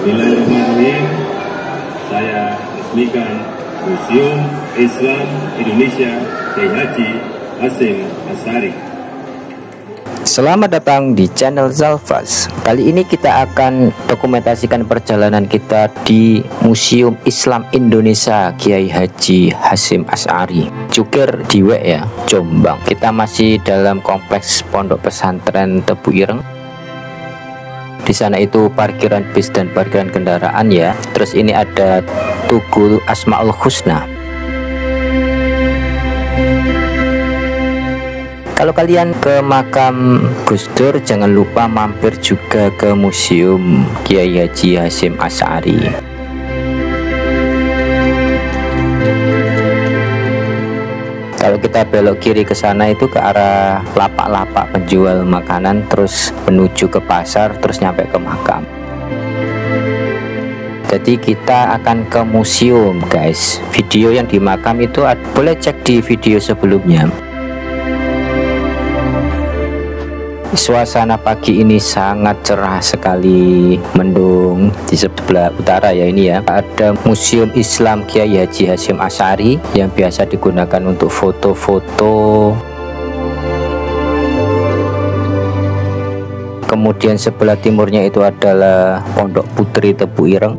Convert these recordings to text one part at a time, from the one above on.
Bismillahirrahmanirrahim. Saya resmikan Museum Islam Indonesia Kiai Haji Hasyim Asy'ari. Selamat datang di channel Zalfas. Kali ini kita akan dokumentasikan perjalanan kita di Museum Islam Indonesia Kiai Haji Hasyim Asy'ari, Cukir Diwek ya, Jombang. Kita masih dalam kompleks Pondok Pesantren Tebu Ireng. Di sana itu parkiran bis dan parkiran kendaraan ya. Terus ini ada Tugu Asmaul Husna. Kalau kalian ke makam Gus Dur, jangan lupa mampir juga ke Museum Kiai Haji Hasyim Asy'ari. Kalau kita belok kiri ke sana itu ke arah lapak-lapak penjual makanan, terus menuju ke pasar, terus nyampe ke makam. Jadi kita akan ke museum guys. Video yang di makam itu boleh cek di video sebelumnya. Suasana pagi ini sangat cerah sekali, mendung. Di sebelah utara ya ini ya, ada Museum Islam Kiai Haji Hasyim Asy'ari yang biasa digunakan untuk foto-foto. Kemudian sebelah timurnya itu adalah Pondok Putri Tebu Ireng.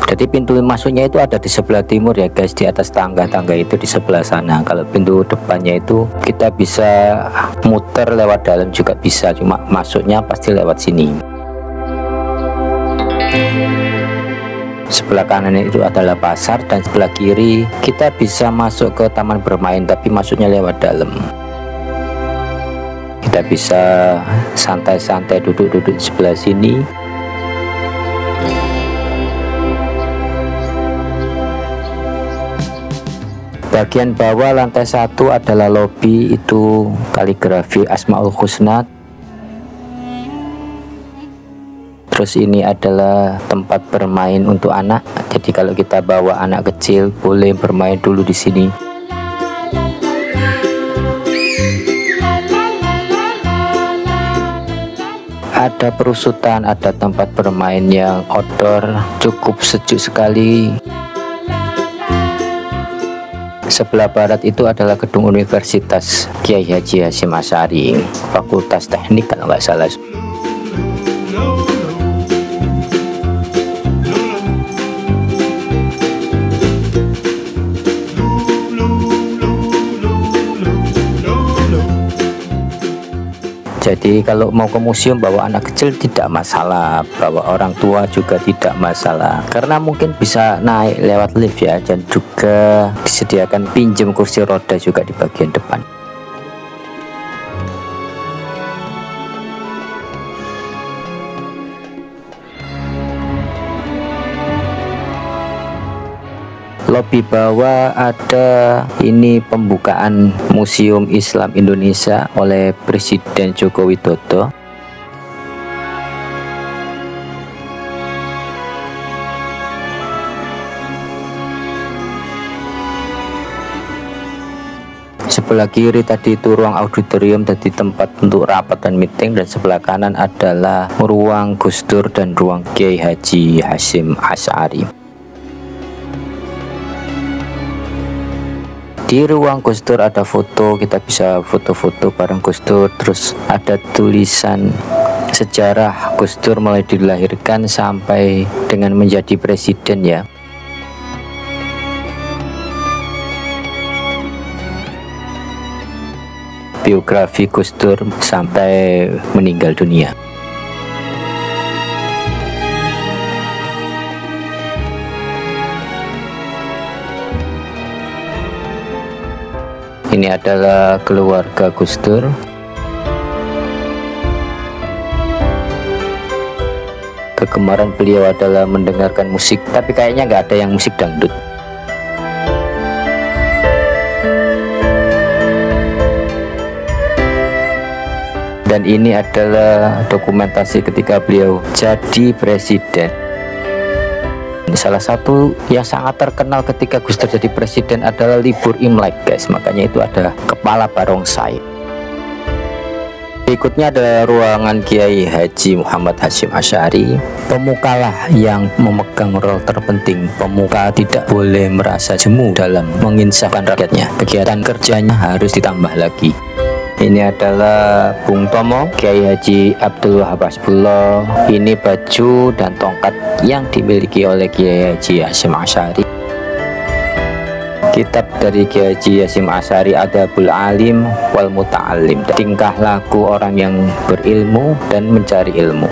Jadi pintu masuknya itu ada di sebelah timur ya guys, di atas tangga-tangga itu di sebelah sana. Kalau pintu depannya itu kita bisa muter lewat dalam juga bisa, cuma masuknya pasti lewat sini. Sebelah kanan itu adalah pasar dan sebelah kiri kita bisa masuk ke taman bermain, tapi masuknya lewat dalam. Kita bisa santai-santai duduk-duduk di sebelah sini. Bagian bawah lantai 1 adalah lobi, itu kaligrafi Asmaul Husna. Terus ini adalah tempat bermain untuk anak. Jadi kalau kita bawa anak kecil boleh bermain dulu di sini. Ada perusutan, ada tempat bermain yang outdoor, cukup sejuk sekali. Sebelah barat itu adalah gedung Universitas Kiai Haji Hasyim Asy'ari, Fakultas Teknik kalau nggak salah. Jadi kalau mau ke museum bawa anak kecil tidak masalah, bawa orang tua juga tidak masalah, karena mungkin bisa naik lewat lift ya, dan juga disediakan pinjam kursi roda juga di bagian depan. Lobi bawah ada ini pembukaan Museum Islam Indonesia oleh Presiden Joko Widodo. Sebelah kiri tadi itu ruang auditorium, jadi tempat untuk rapat dan meeting, dan sebelah kanan adalah ruang Gus Dur dan ruang Kiai Haji Hasyim Asy'ari. Di ruang Gus Dur ada foto, kita bisa foto-foto bareng Gus Dur. Terus ada tulisan sejarah Gus Dur mulai dilahirkan sampai dengan menjadi presiden ya. Biografi Gus Dur sampai meninggal dunia. Ini adalah keluarga Gus Dur. Kegemaran beliau adalah mendengarkan musik, tapi kayaknya nggak ada yang musik dangdut. Dan ini adalah dokumentasi ketika beliau jadi presiden. Salah satu yang sangat terkenal ketika Gus Dur jadi presiden adalah libur Imlek guys, makanya itu ada kepala barongsai. Berikutnya adalah ruangan Kiai Haji Muhammad Hasyim Asy'ari. Pemukalah yang memegang role terpenting. Pemuka tidak boleh merasa jemu dalam menginsafkan rakyatnya. Kegiatan kerjanya harus ditambah lagi. Ini adalah Bung Tomo, Kiai Haji Abdul Wahab Hasbullah. Ini baju dan tongkat yang dimiliki oleh Kiai Haji Hasyim Asy'ari. Kitab dari Kiai Haji Hasyim Asy'ari Adabul Alim wal Muta'allim, tingkah laku orang yang berilmu dan mencari ilmu.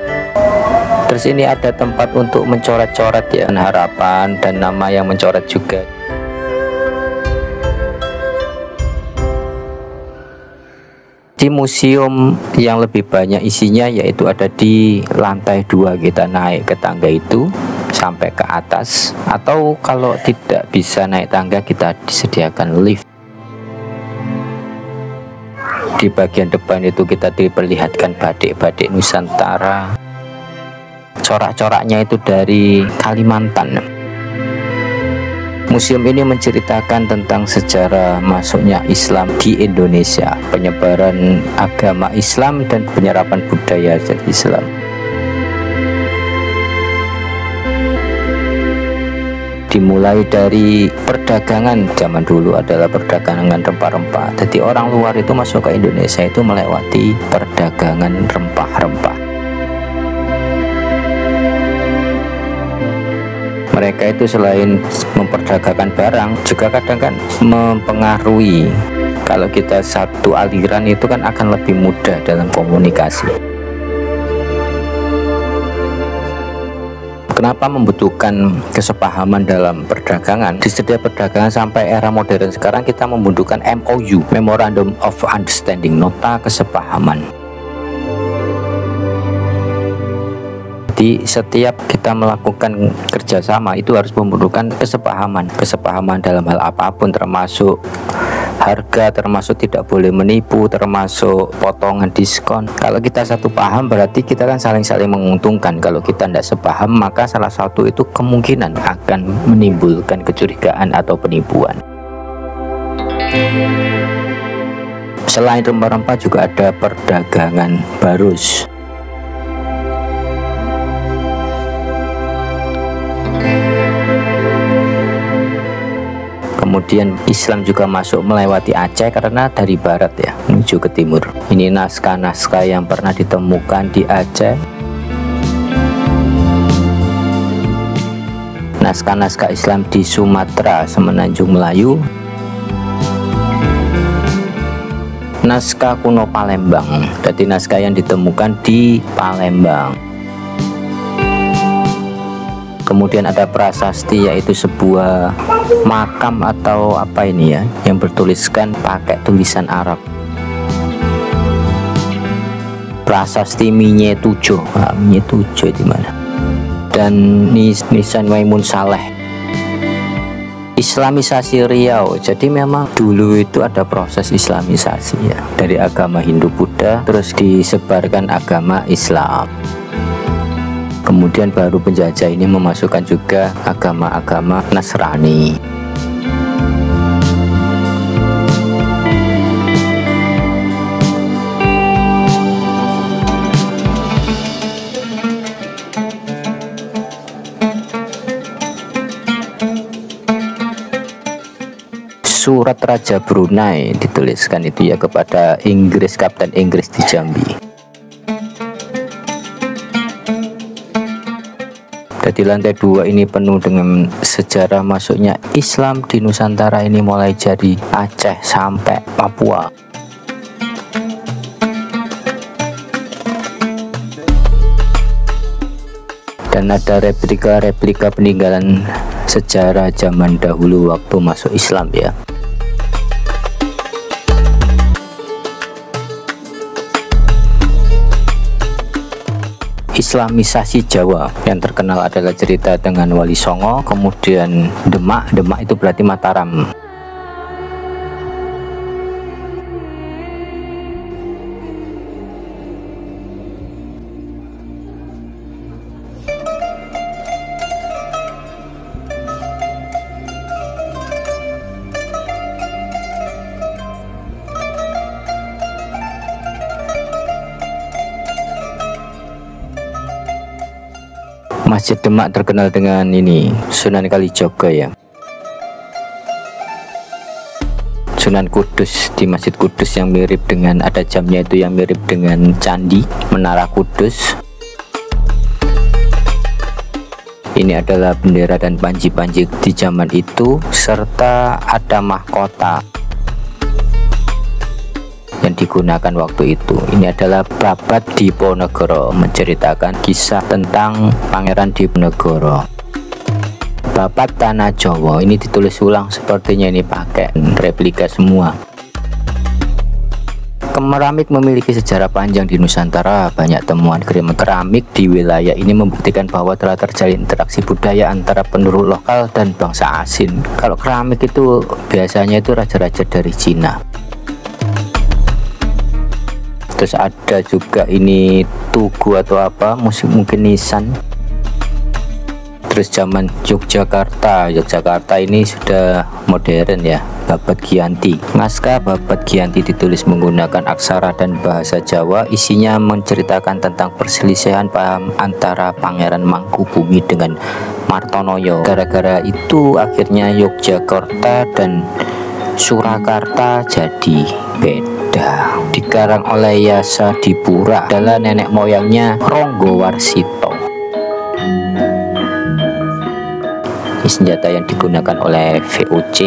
Terus ini ada tempat untuk mencoret-coret ya, harapan dan nama yang mencoret juga. Di museum yang lebih banyak isinya yaitu ada di lantai 2. Kita naik ke tangga itu sampai ke atas, atau kalau tidak bisa naik tangga kita disediakan lift. Di bagian depan itu kita diperlihatkan batik-batik Nusantara. Corak-coraknya itu dari Kalimantan. Museum ini menceritakan tentang sejarah masuknya Islam di Indonesia, penyebaran agama Islam dan penyerapan budaya Islam. Dimulai dari perdagangan, zaman dulu adalah perdagangan rempah-rempah. Jadi orang luar itu masuk ke Indonesia itu melewati perdagangan rempah-rempah. Mereka itu selain memperdagangkan barang juga kadang kan mempengaruhi. Kalau kita satu aliran itu kan akan lebih mudah dalam komunikasi. Kenapa membutuhkan kesepahaman dalam perdagangan? Di setiap perdagangan sampai era modern sekarang kita membutuhkan MOU, Memorandum of Understanding, nota kesepahaman. Jadi setiap kita melakukan kerjasama itu harus membutuhkan kesepahaman dalam hal apapun, termasuk harga, termasuk tidak boleh menipu, termasuk potongan diskon. Kalau kita satu paham berarti kita kan saling menguntungkan. Kalau kita tidak sepaham maka salah satu itu kemungkinan akan menimbulkan kecurigaan atau penipuan. Selain rempah-rempah juga ada perdagangan barus. Kemudian Islam juga masuk melewati Aceh karena dari barat ya menuju ke timur. Ini naskah-naskah yang pernah ditemukan di Aceh. Naskah-naskah Islam di Sumatera, Semenanjung Melayu. Naskah kuno Palembang. Jadi naskah yang ditemukan di Palembang. Kemudian ada prasasti, yaitu sebuah makam atau apa ini ya, yang bertuliskan pakai tulisan Arab. Prasasti Minye Tujuh, Minye Tujuh di mana? Dan nisan Maimun Saleh. Islamisasi Riau. Jadi memang dulu itu ada proses islamisasi ya, dari agama Hindu Buddha terus disebarkan agama Islam. Kemudian baru penjajah ini memasukkan juga agama-agama Nasrani. Surat Raja Brunei dituliskan itu ya kepada Inggris, Kapten Inggris di Jambi. Jadi lantai 2 ini penuh dengan sejarah masuknya Islam di Nusantara ini, mulai dari Aceh sampai Papua. Dan ada replika-replika peninggalan sejarah zaman dahulu waktu masuk Islam ya. Islamisasi Jawa yang terkenal adalah cerita dengan Wali Songo, kemudian Demak itu berarti Mataram. Masjid Demak terkenal dengan ini Sunan Kalijaga ya. Sunan Kudus di Masjid Kudus yang mirip dengan, ada jamnya itu yang mirip dengan candi Menara Kudus. Ini adalah bendera dan panji-panji di zaman itu, serta ada mahkota yang digunakan waktu itu. Ini adalah Babat Diponegoro, menceritakan kisah tentang Pangeran Diponegoro. Babat Tanah Jawa ini ditulis ulang, sepertinya ini pakai replika semua. Keramik memiliki sejarah panjang di Nusantara. Banyak temuan keramik di wilayah ini membuktikan bahwa telah terjalin interaksi budaya antara penduduk lokal dan bangsa asing. Kalau keramik itu biasanya itu raja-raja dari Cina. Terus ada juga ini tugu atau apa, mungkin nisan. Terus zaman Yogyakarta ini sudah modern ya. Babat Giyanti, naskah Babat Giyanti ditulis menggunakan aksara dan bahasa Jawa. Isinya menceritakan tentang perselisihan paham antara Pangeran Mangkubumi dengan Martonoyo. Gara-gara itu akhirnya Yogyakarta dan Surakarta jadi beda. Dikarang oleh Yasa Dipura, adalah nenek moyangnya Ronggo Warsito. Ini senjata yang digunakan oleh VOC.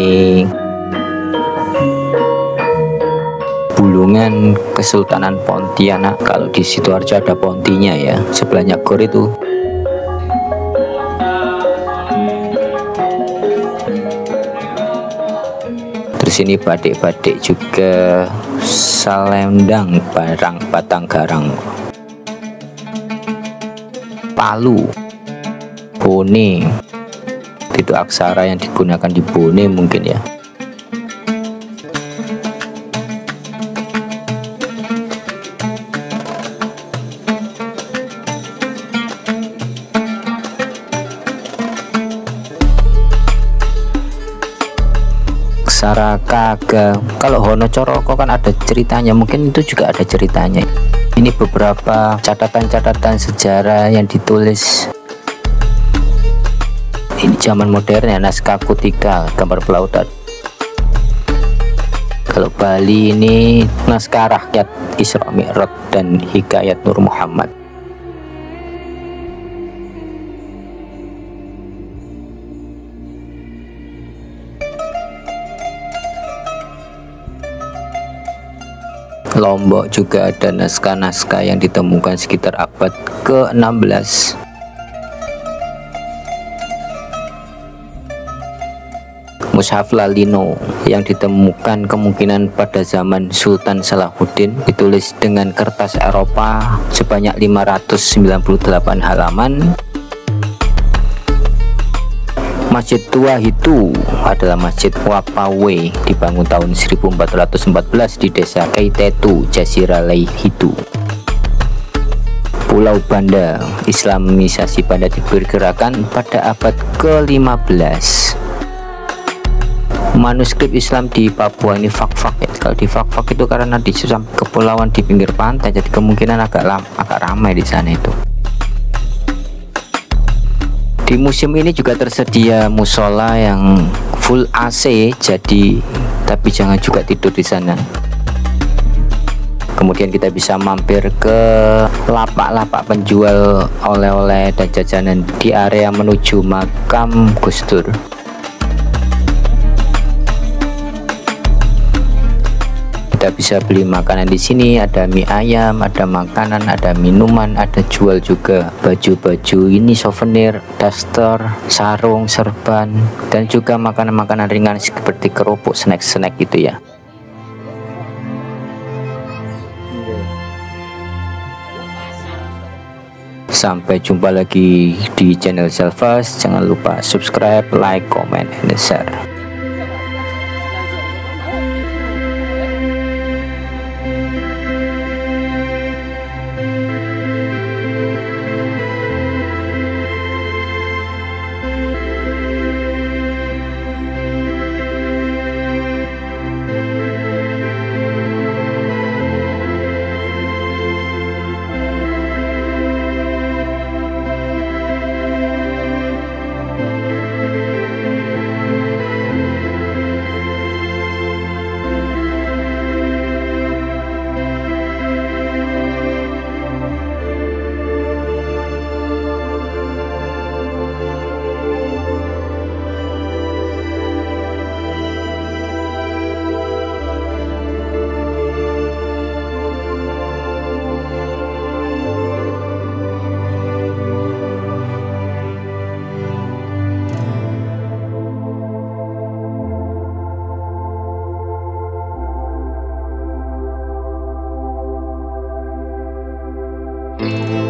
Bulungan Kesultanan Pontianak. Kalau di Sidoarjo ada Pontinya ya, sebelahnya Gor itu. Terus ini badik-badik juga, Salendang, Batang Garang, Palu, Bone. Itu aksara yang digunakan di Bone mungkin ya. Aksara Kaga. Kalau Honocoroko kan ada ceritanya, mungkin itu juga ada ceritanya. Ini beberapa catatan-catatan sejarah yang ditulis. Ini zaman modern ya, naskah Kutika, gambar pelautan. Kalau Bali ini naskah Rakyat Isra Mi'raj dan Hikayat Nur Muhammad. Lombok juga ada naskah-naskah yang ditemukan sekitar abad ke-16. Mushaf Lalino yang ditemukan kemungkinan pada zaman Sultan Salahuddin, ditulis dengan kertas Eropa sebanyak 598 halaman. Masjid Tua Hitu adalah Masjid Wapawe, dibangun tahun 1414 di desa Keitetu, Jazirah Hitu. Pulau Banda, Islamisasi Banda diperkirakan pada abad ke-15. Manuskrip Islam di Papua ini Fak-Fak ya. Kalau di Fak-Fak itu karena di kepulauan di pinggir pantai, jadi kemungkinan agak ramai di sana itu. Di museum ini juga tersedia musola yang full AC, jadi tapi jangan juga tidur di sana. Kemudian kita bisa mampir ke lapak-lapak penjual oleh-oleh dan jajanan di area menuju makam Gus Dur. Kita bisa beli makanan di sini, ada mie ayam, ada makanan, ada minuman, ada jual juga baju-baju ini, souvenir, daster, sarung, serban, dan juga makanan-makanan ringan seperti kerupuk, snack-snack gitu ya. Sampai jumpa lagi di channel Zalfas. Jangan lupa subscribe, like, comment, and share. you.